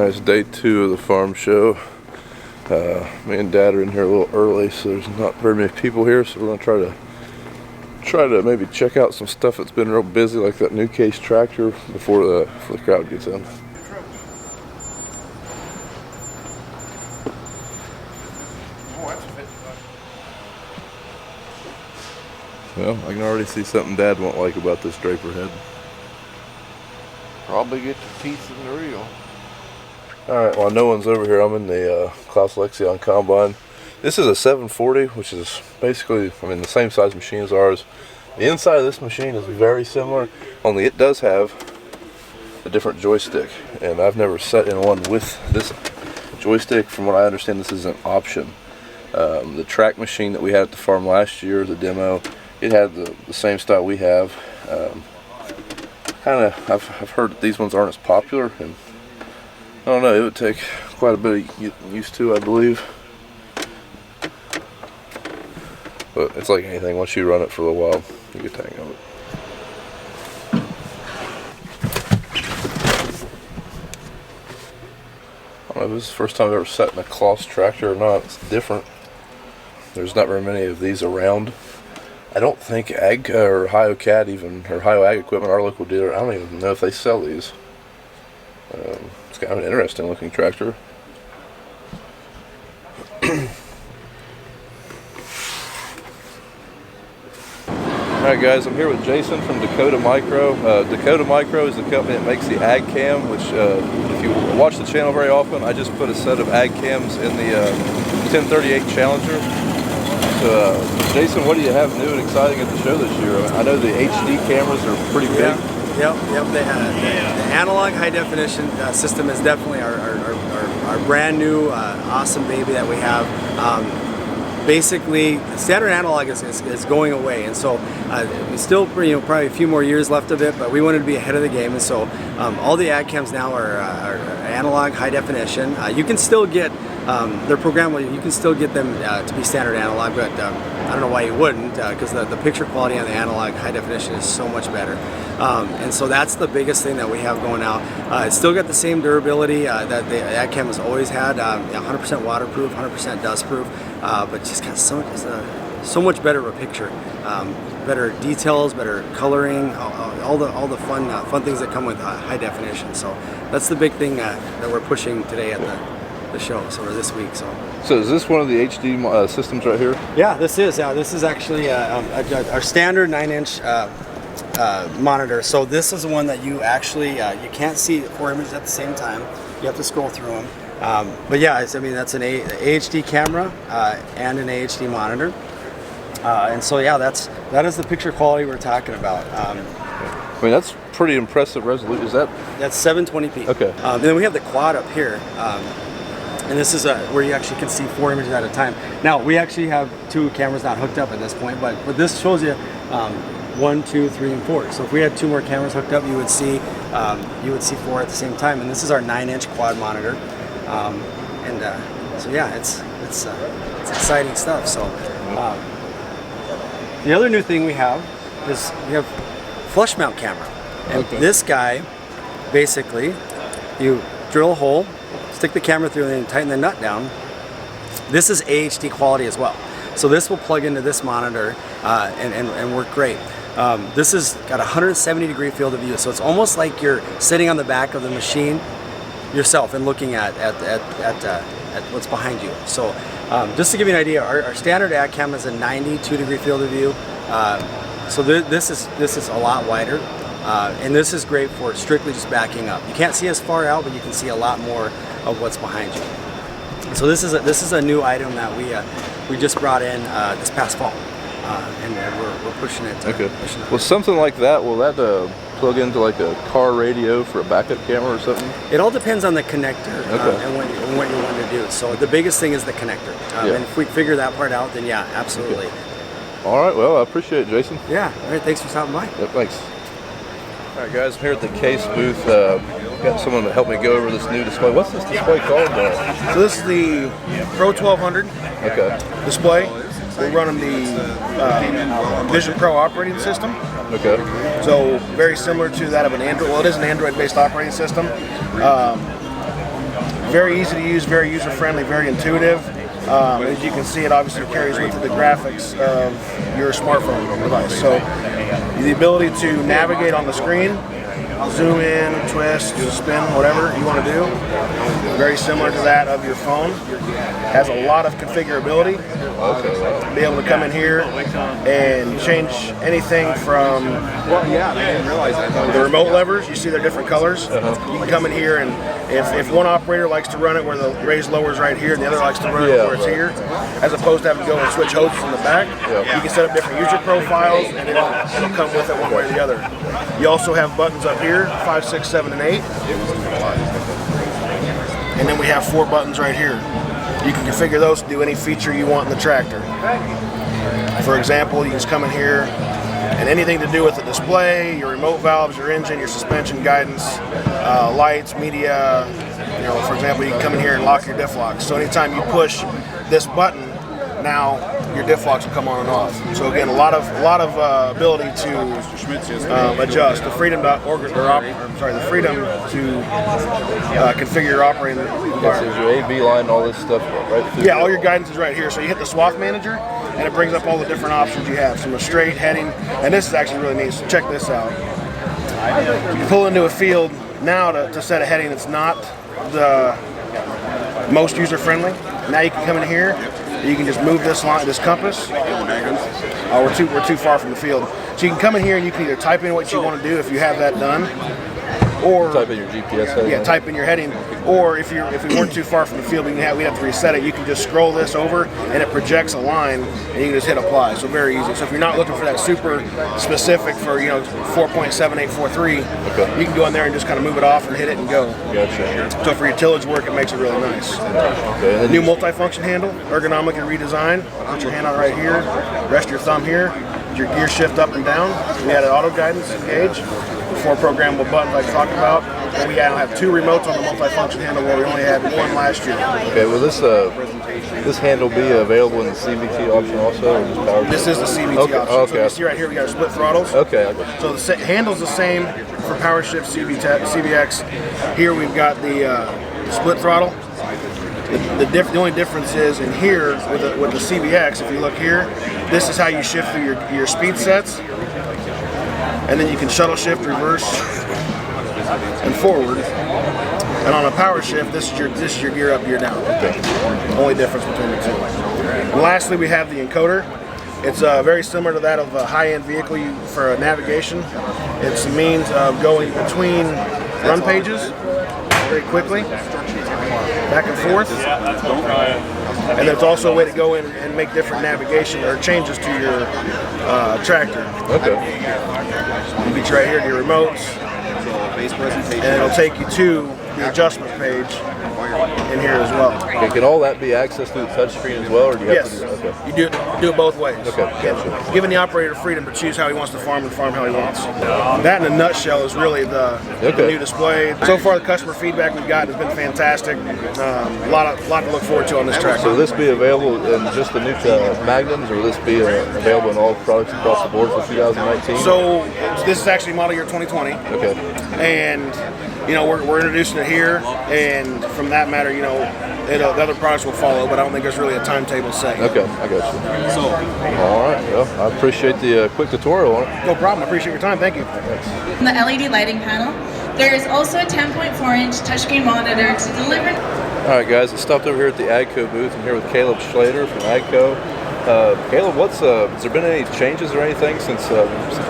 Alright, it's day 2 of the farm show. Me and Dad are in here a little early, so there's not very many people here, so we're going to try to maybe check out some stuff that's been real busy, like that new case tractor, before the crowd gets in. Well, I can already see something Dad won't like about this draper head. Probably get the teeth in the reel. Alright, while no one's over here, I'm in the Claas combine. This is a 740, which is basically, the same size machine as ours. The inside of this machine is very similar, only it does have a different joystick. And I've never sat in one with this joystick. From what I understand, this is an option. The track machine that we had at the farm last year, the demo, it had the same style we have. I've heard that these ones aren't as popular, and I don't know, it would take quite a bit of getting used to, I believe. But it's like anything, once you run it for a while, you get the hang of it. I don't know if this is the first time I've ever sat in a Claas tractor or not. It's different. There's not very many of these around. I don't think Ag or Ohio Cat even, or Ohio Ag Equipment, our local dealer, I don't even know if they sell these. It's kind of an interesting looking tractor. Alright guys, I'm here with Jason from Dakota Micro. Dakota Micro is the company that makes the Ag Cam, which if you watch the channel very often, I just put a set of Ag Cams in the 1038 Challenger. So, Jason, what do you have new and exciting at the show this year? I know the HD cameras are pretty big. Yep. The analog high definition system is definitely our brand new awesome baby that we have. Basically, standard analog is going away, and so we still probably a few more years left of it, but we wanted to be ahead of the game, and so all the Ag Cams now are analog high definition. You can still get they're programmable. You can still get them to be standard analog, but I don't know why you wouldn't, because the picture quality on the analog high definition is so much better. And so that's the biggest thing that we have going out. It's still got the same durability that the Ag Cam has always had, 100% waterproof, 100% dustproof, but just got so much better of a picture, better details, better coloring, all the fun things that come with high definition. So that's the big thing that we're pushing today at the show, or this week. So is this one of the HD systems right here? Yeah, this is actually our standard 9-inch monitor. So this is the one that you actually you can't see 4 images at the same time. You have to scroll through them. But yeah, that's an AHD camera and an AHD monitor. And so yeah, that is the picture quality we're talking about. That's pretty impressive resolution. That's 720p. Okay. And then we have the quad up here. And this is where you actually can see 4 images at a time. Now, we actually have 2 cameras not hooked up at this point, but this shows you 1, 2, 3, and 4. So if we had 2 more cameras hooked up, you would see 4 at the same time. And this is our 9-inch quad monitor. So yeah, it's exciting stuff. So the other new thing we have is we have flush mount camera. And this guy, basically, you drill a hole, stick the camera through, and then tighten the nut down. This is AHD quality as well. So this will plug into this monitor and work great. This has got a 170-degree field of view, so it's almost like you're sitting on the back of the machine yourself and looking at what's behind you. So just to give you an idea, our standard Ag Cam has a 92-degree field of view. So this is a lot wider. And this is great for strictly just backing up. You can't see as far out, but you can see a lot more of what's behind you. So this is a new item that we just brought in this past fall, and we're pushing it. Well, something like that, will that plug into like a car radio for a backup camera or something? It all depends on the connector and what you want to do. So the biggest thing is the connector, and if we figure that part out, then yeah, absolutely. All right, well, I appreciate it, Jason. Yeah, all right, thanks for stopping by. Yep, thanks. All right, guys, I'm here at the Case booth. Got someone to help me go over this new display. What's this display called? So this is the Pro 1200 display. We're running the Vision Pro operating system. Okay. So very similar to that of an Android. Well, it is an Android-based operating system. Very easy to use, very user-friendly, very intuitive. As you can see, it obviously carries with it the graphics of your smartphone device. So the ability to navigate on the screen, zoom in, twist, spin, whatever you want to do, very similar to that of your phone. Has a lot of configurability. Be able to come in here and change anything from the remote levers. You see they're different colors. You can come in here and if one operator likes to run it where the raise lower is right here and the other likes to run it where it's here, as opposed to having to go and switch hoses in the back, you can set up different user profiles and it'll come with it one way or the other. You also have buttons up here, 5, 6, 7, and 8. And then we have 4 buttons right here. You can configure those to do any feature you want in the tractor. For example, you can just come in here and anything to do with the display, your remote valves, your engine, your suspension guidance, lights, media. You know, for example, you can come in here and lock your diff locks. So anytime you push this button, now your diff locks will come on and off. So again, a lot of ability to adjust. The freedom to configure your operating environment. Your AV line, all this stuff right through. Yeah, all your guidance is right here. So you hit the swath manager, and it brings up all the different options you have. Some a straight, heading, and this is actually really neat. So check this out. You pull into a field now to set a heading that's not the most user-friendly. Now you can come in here. You can just move this line, this compass. Oh, we're too far from the field. So you can come in here and you can either type in what you want to do if you have that done, or type in your GPS heading. Yeah, type in your heading. Or if we weren't too far from the field, we'd have to reset it. You can just scroll this over and it projects a line, and you can just hit apply. So very easy. So if you're not looking for that super specific for 4.7843, you can go in there and just kind of move it off and hit it and go. Gotcha. So for your tillage work, it makes it really nice. Okay. New multi-function handle, ergonomically redesigned. Put your hand on right here, rest your thumb here. Your gear shift up and down. We added auto guidance gauge, 4 programmable buttons I talked about. And we now have 2 remotes on the multi-function handle where we only had 1 last year. Okay, will this handle be available in the CVT option also? Or just power? This is the CVT option. So you see right here we got our split throttles. Okay. So the handle's the same for power shift CVX. Here we've got the split throttle. The only difference is in here with the CVX, if you look here, this is how you shift through your speed sets. And then you can shuttle shift, reverse, and forward. And on a power shift, this is your gear up, gear down. Okay. Only difference between the two. And lastly, we have the encoder. It's very similar to that of a high-end vehicle for navigation. It's a means of going between run pages very quickly, back and forth. And there's also a way to go in and make different navigation or changes to your tractor. Okay. You get right here to your remotes, and it'll take you to the adjustment page in here as well. Okay, can all that be accessed through the touchscreen as well, or do you have to do Okay. You do it both ways. Okay, gotcha. Giving the operator freedom to choose how he wants to farm and farm how he wants. That in a nutshell is really the new display. So far, the customer feedback we've gotten has been fantastic. A lot to look forward to on this tractor. So will this be available in just the new Magnums, or will this be available in all products across the board for 2019? So this is actually model year 2020. Okay. And we're introducing it here, and from that matter, the other products will follow, but I don't think there's really a timetable set. Okay, I got you. All right, well, I appreciate the quick tutorial on it. No problem, I appreciate your time, thank you. On the LED lighting panel, there is also a 10.4-inch touchscreen monitor to deliver. All right, guys, I stopped over here at the AGCO booth. I'm here with Caleb Schlater from AGCO. Caleb, has there been any changes or anything since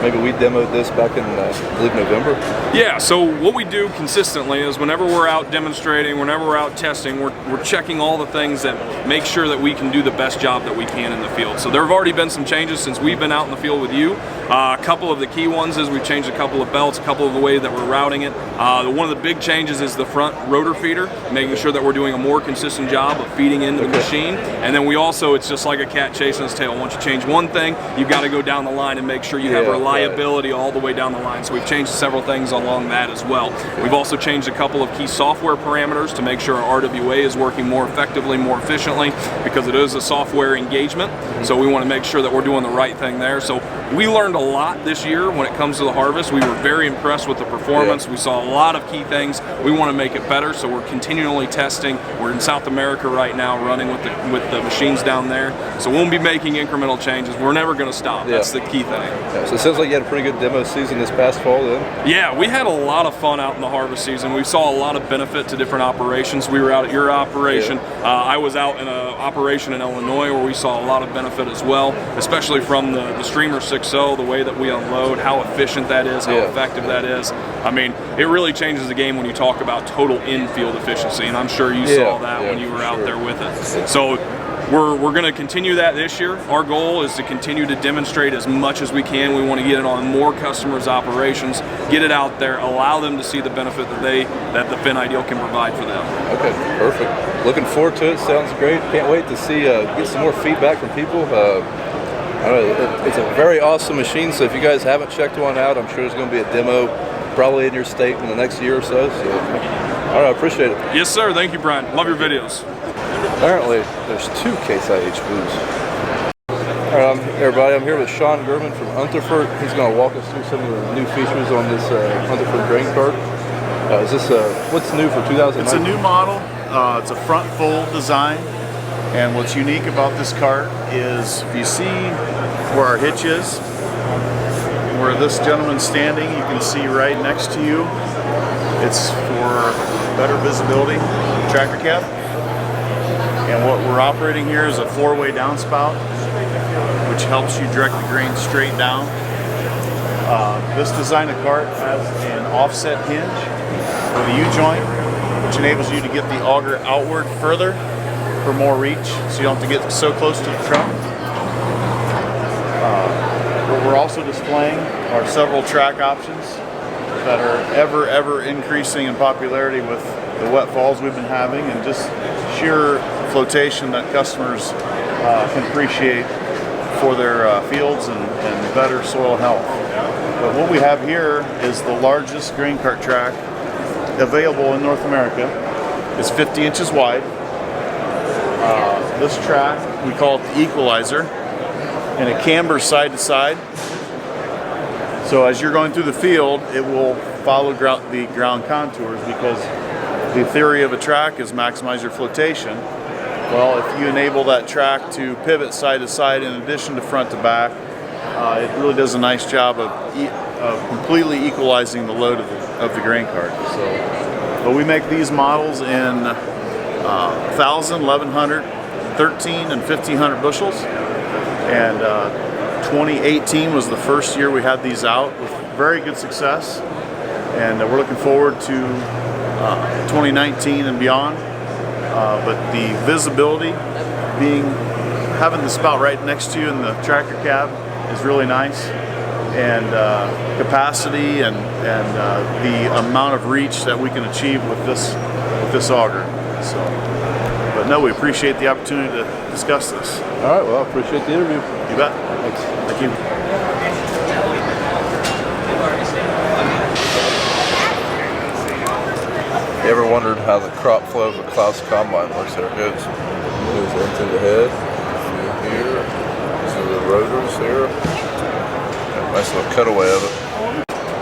maybe we demoed this back in, I believe, November? Yeah, so what we do consistently is whenever we're out demonstrating, whenever we're out testing, we're checking all the things that make sure that we can do the best job that we can in the field. So there have already been some changes since we've been out in the field with you. A couple of the key ones is we've changed a couple of belts, a couple of the way that we're routing it. One of the big changes is the front rotor feeder, making sure that we're doing a more consistent job of feeding into the machine. And then we also, it's just like a cat chase chasing his tail. Once you change one thing, you've got to go down the line and make sure you have reliability all the way down the line. So we've changed several things along that as well. We've also changed a couple of key software parameters to make sure our RWA is working more effectively, more efficiently, because it is a software engagement. So we want to make sure that we're doing the right thing there. So we learned a lot this year when it comes to the harvest. We were very impressed with the performance. We saw a lot of key things. We want to make it better, so we're continually testing. We're in South America right now running with the machines down there. So we'll be making incremental changes. We're never going to stop. That's the key thing. Yeah, so it sounds like you had a pretty good demo season this past fall then? Yeah, we had a lot of fun out in the harvest season. We saw a lot of benefit to different operations. We were out at your operation. I was out in an operation in Illinois where we saw a lot of benefit as well, especially from the Streamer 6.0, the way that we unload, how efficient that is, how effective that is. I mean, it really changes the game when you talk about total in-field efficiency, and I'm sure you saw that when you were out there with it. So we're going to continue that this year. Our goal is to continue to demonstrate as much as we can. We want to get it on more customers' operations, get it out there, allow them to see the benefit that the Fendt IDEAL can provide for them. Okay, perfect. Looking forward to it. Sounds great. Can't wait to see get some more feedback from people. I don't know, it's a very awesome machine, so if you guys haven't checked one out, I'm sure there's going to be a demo probably in your state in the next year or so. So, all right, I appreciate it. Yes, sir. Thank you, Brian. Love your videos. Apparently, there's 2 Case IH booths. All right, everybody, I'm here with Sean German from Unverferth. He's going to walk us through some of the new features on this Unverferth grain cart. Is this what's new for 2009? It's a new model. It's a front full design. And what's unique about this cart is if you see where our hitch is, where this gentleman's standing, you can see right next to you. It's for better visibility, tractor cab. And what we're operating here is a 4-way downspout, which helps you direct the grain straight down. This design of cart has an offset hinge with a U-joint, which enables you to get the auger outward further for more reach, so you don't have to get so close to the trunk. What we're also displaying are several track options that are ever increasing in popularity with the wet falls we've been having and just sheer flotation that customers can appreciate for their fields and better soil health. But what we have here is the largest grain cart track available in North America. It's 50 inches wide. This track, we call it the equalizer, and it cambers side to side. So as you're going through the field, it will follow the ground contours, because the theory of a track is maximize your flotation. Well, if you enable that track to pivot side to side in addition to front to back, it really does a nice job of completely equalizing the load of the grain cart. But we make these models in 1,000, 1,100, 13 and 1,500 bushels, and 2018 was the first year we had these out with very good success, and we're looking forward to 2019 and beyond. But the visibility, having the spout right next to you in the tractor cab is really nice, and capacity and the amount of reach that we can achieve with this auger. But no, we appreciate the opportunity to discuss this. All right, well, I appreciate the interview. You bet. Thanks. Thank you. You ever wondered how the crop flow of a Claas combine works? There it goes. There's ends in the head, here, these are the rotors here. Nice little cutaway of it.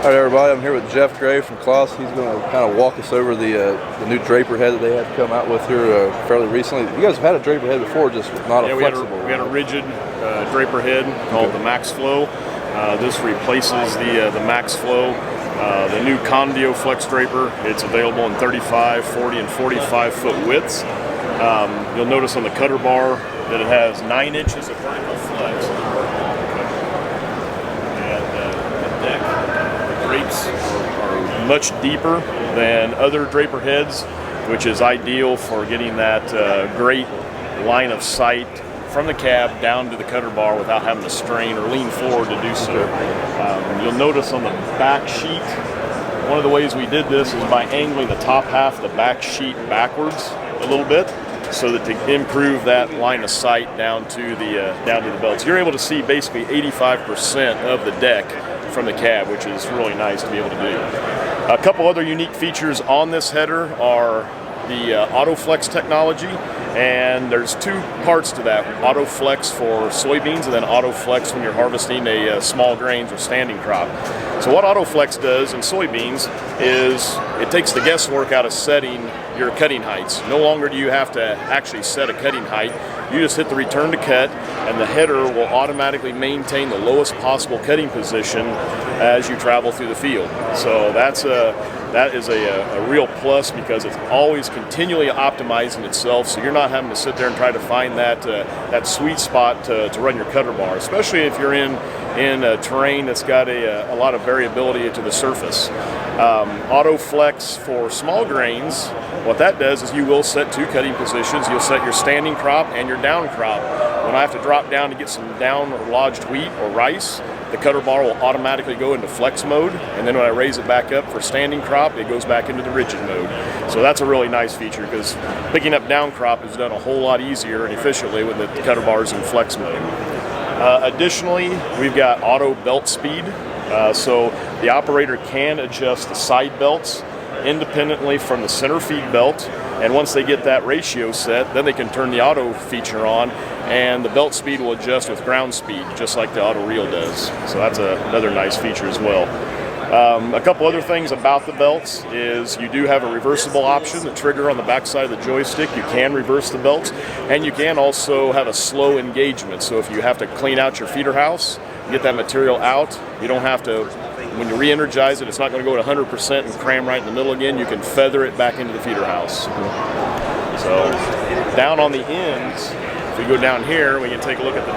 All right, everybody, I'm here with Jeff Gray from Claas. He's going to kind of walk us over the new draper head that they had come out with here fairly recently. You guys have had a draper head before, just not a flexible one. We had a rigid draper head called the Max Flow. This replaces the Max Flow. The new Condio Flex draper, it's available in 35, 40, and 45 foot widths. You'll notice on the cutter bar that it has 9 inches of vertical flex. And the deck, the drapes are much deeper than other draper heads, which is ideal for getting that great line of sight from the cab down to the cutter bar without having to strain or lean forward to do so. You'll notice on the back sheet, one of the ways we did this is by angling the top half of the back sheet backwards a little bit, so that to improve that line of sight down to the belts. You're able to see basically 85% of the deck from the cab, which is really nice to be able to do. A couple other unique features on this header are the AutoFlex technology, and there's two parts to that: AutoFlex for soybeans and then AutoFlex when you're harvesting a small grains or standing crop. So what AutoFlex does in soybeans is it takes the guesswork out of setting your cutting heights. No longer do you have to actually set a cutting height. You just hit the return to cut, and the header will automatically maintain the lowest possible cutting position as you travel through the field. So that is a real plus, because it's always continually optimizing itself, so you're not having to sit there and try to find that sweet spot to run your cutter bar, especially if you're in a terrain that's got a lot of variability to the surface. AutoFlex for small grains, what that does is you will set two cutting positions. You'll set your standing crop and your down crop. When I have to drop down to get some down or lodged wheat or rice, the cutter bar will automatically go into flex mode, and then when I raise it back up for standing crop, it goes back into the rigid mode. So that's a really nice feature, because picking up down crop is done a whole lot easier and efficiently with the cutter bars in flex mode. Additionally, we've got auto belt speed, so the operator can adjust the side belts independently from the center feed belt, and once they get that ratio set, then they can turn the auto feature on, and the belt speed will adjust with ground speed, just like the auto reel does. So that's another nice feature as well. A couple other things about the belts is you do have a reversible option, the trigger on the back side of the joystick. You can reverse the belts, and you can also have a slow engagement. So if you have to clean out your feeder house, get that material out, you don't have to, when you re-energize it, it's not going to go at 100% and cram right in the middle again. You can feather it back into the feeder house. So down on the ends, if we go down here, we can take a look at the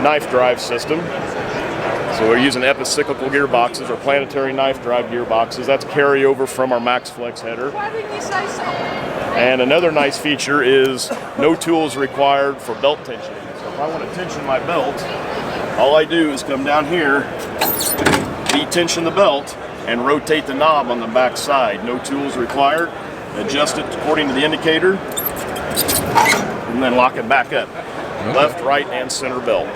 knife drive system. So we're using epicyclical gearboxes or planetary knife drive gearboxes. That's carryover from our MaxFlex header. And another nice feature is no tools required for belt tensioning. So if I want to tension my belt, all I do is come down here, detension the belt, and rotate the knob on the back side. No tools required. Adjust it according to the indicator, and then lock it back up. Left, right, and center belt.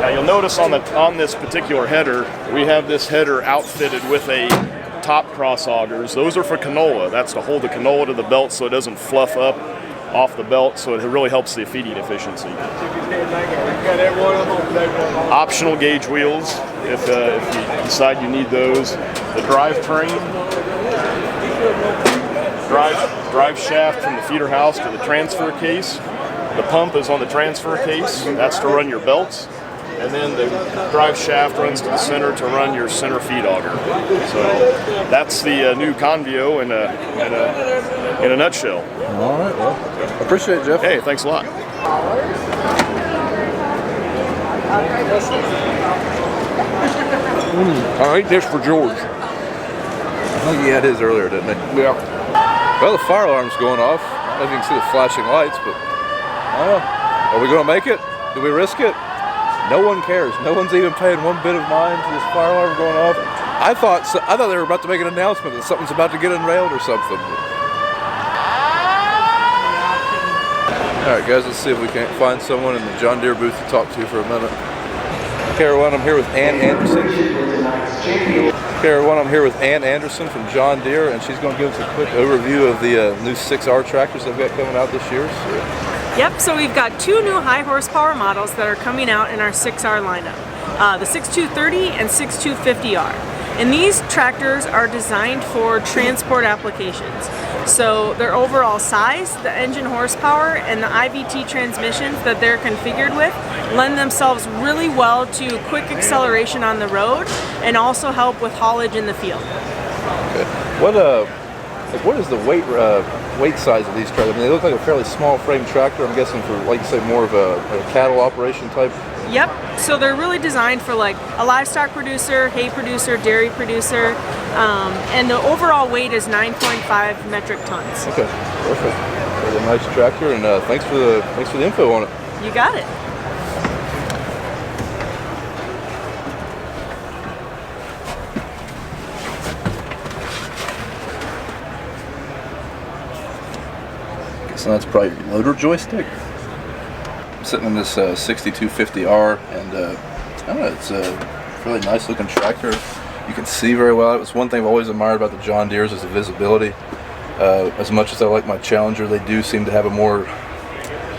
Now you'll notice on this particular header, we have this header outfitted with a top cross augers. Those are for canola. That's to hold the canola to the belt so it doesn't fluff up off the belt, so it really helps the feeding efficiency. Optional gauge wheels if you decide you need those. The drivetrain, drive shaft from the feeder house to the transfer case. The pump is on the transfer case. That's to run your belts. And then the drive shaft runs to the center to run your center feed auger. So that's the new Convio in a nutshell. All right, well, appreciate it, Jeff. Hey, thanks a lot. I think this for George. I think he had his earlier, didn't he? Yeah. Well, the fire alarm's going off. I don't know if you can see the flashing lights, but I don't know. Are we going to make it? Do we risk it? No one cares. No one's even paying one bit of mind to this fire alarm going off. I thought they were about to make an announcement that something's about to get unrailed or something. All right, guys, let's see if we can't find someone in the John Deere booth to talk to for a minute. Okay, everyone, I'm here with Ann Anderson. Okay, everyone, I'm here with Ann Anderson from John Deere, and she's going to give us a quick overview of the new 6R tractors they've got coming out this year. Yep, so we've got two new high horsepower models that are coming out in our 6R lineup, the 6230 and 6250R. And these tractors are designed for transport applications. So their overall size, the engine horsepower, and the IVT transmissions that they're configured with lend themselves really well to quick acceleration on the road and also help with haulage in the field. Okay. What is the weight size of these tractors? I mean, they look like a fairly small frame tractor. I'm guessing for, like you say, more of a cattle operation type. Yep. So they're really designed for like a livestock producer, hay producer, dairy producer, and the overall weight is 9.5 metric tons. Okay, perfect. That's a nice tractor, and thanks for the info on it. You got it. So that's probably your loader joystick. I'm sitting in this 6250R, and I don't know, it's a really nice looking tractor. You can see very well. It's one thing I've always admired about the John Deeres is the visibility. As much as I like my Challenger, they do seem to have a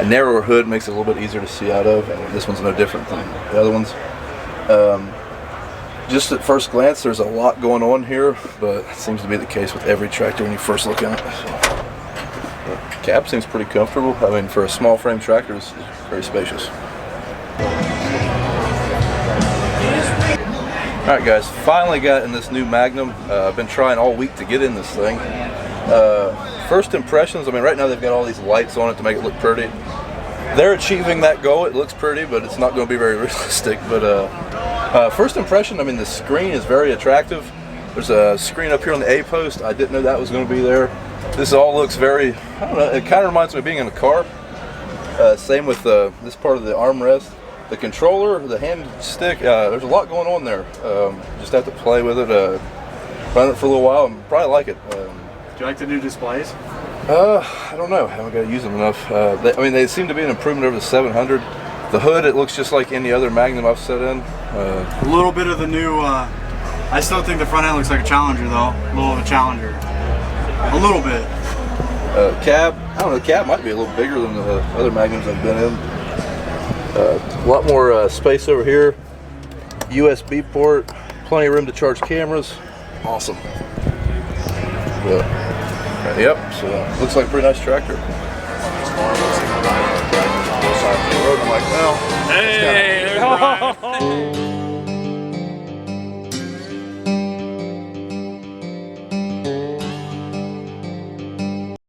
narrower hood, makes it a little bit easier to see out of, and this one's no different than the other ones. Just at first glance, there's a lot going on here, but it seems to be the case with every tractor when you first look at it. The cab seems pretty comfortable. I mean, for a small frame tractor, it's very spacious. Alright guys, finally got in this new Magnum. I've been trying all week to get in this thing. First impressions, I mean, right now they've got all these lights on it to make it look pretty. They're achieving that goal. It looks pretty, but it's not going to be very realistic. But first impression, I mean, the screen is very attractive. There's a screen up here on the A post. I didn't know that was going to be there. This all looks very, I don't know, it kind of reminds me of being in a car. Same with this part of the armrest. The controller, the hand stick, there's a lot going on there. Just have to play with it, run it for a little while, and probably like it. Do you like the new displays? I don't know. I haven't got to use them enough. I mean, they seem to be an improvement over the 700. The hood, it looks just like any other Magnum I've set in. A little bit of the new, I still think the front end looks like a Challenger though. A little of a Challenger. A little bit. Cab, I don't know, the cab might be a little bigger than the other Magnums I've been in. A lot more space over here. USB port, plenty of room to charge cameras. Awesome. Yep, so looks like a pretty nice tractor. Hey, there's Brian.